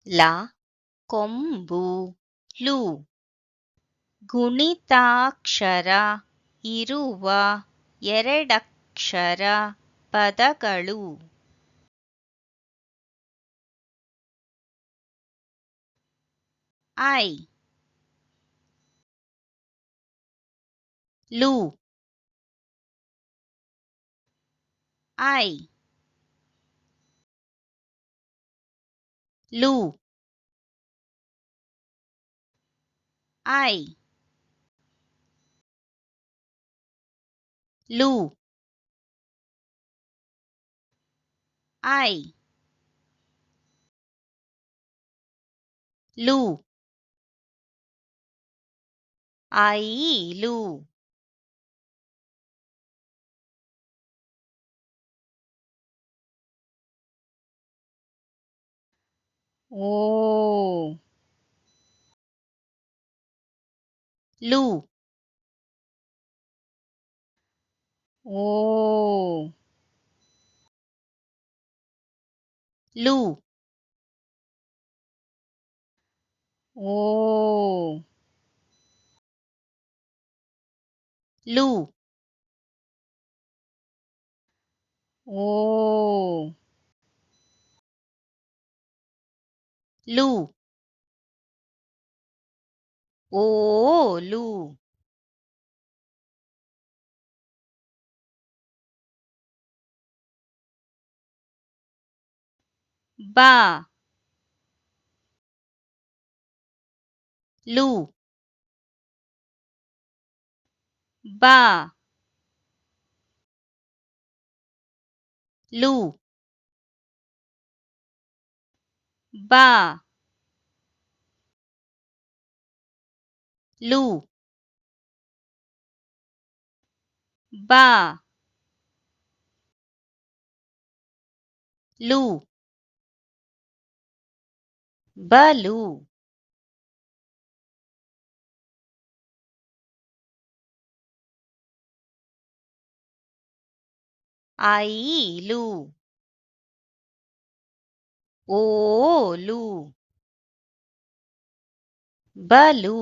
ಲ ಕೊಂಬು ಲು ಗುಣಿತಾಕ್ಷರ ಇರುವ ಎರಡಕ್ಷರ ಪದಗಳು. ಐ ಲು ಐ ಲು ಐ ಲು ಐ ಲು ಐಲು ಓ ಲು ಓ ಲು ಓ ಲು ಓ ಲು ಓಲು ಬಾ ಲು ಬಾ ಲು ಬಾ ಲು ಬಾ ಲು ಬಲು ಐಲು ಓಲು ಬಲು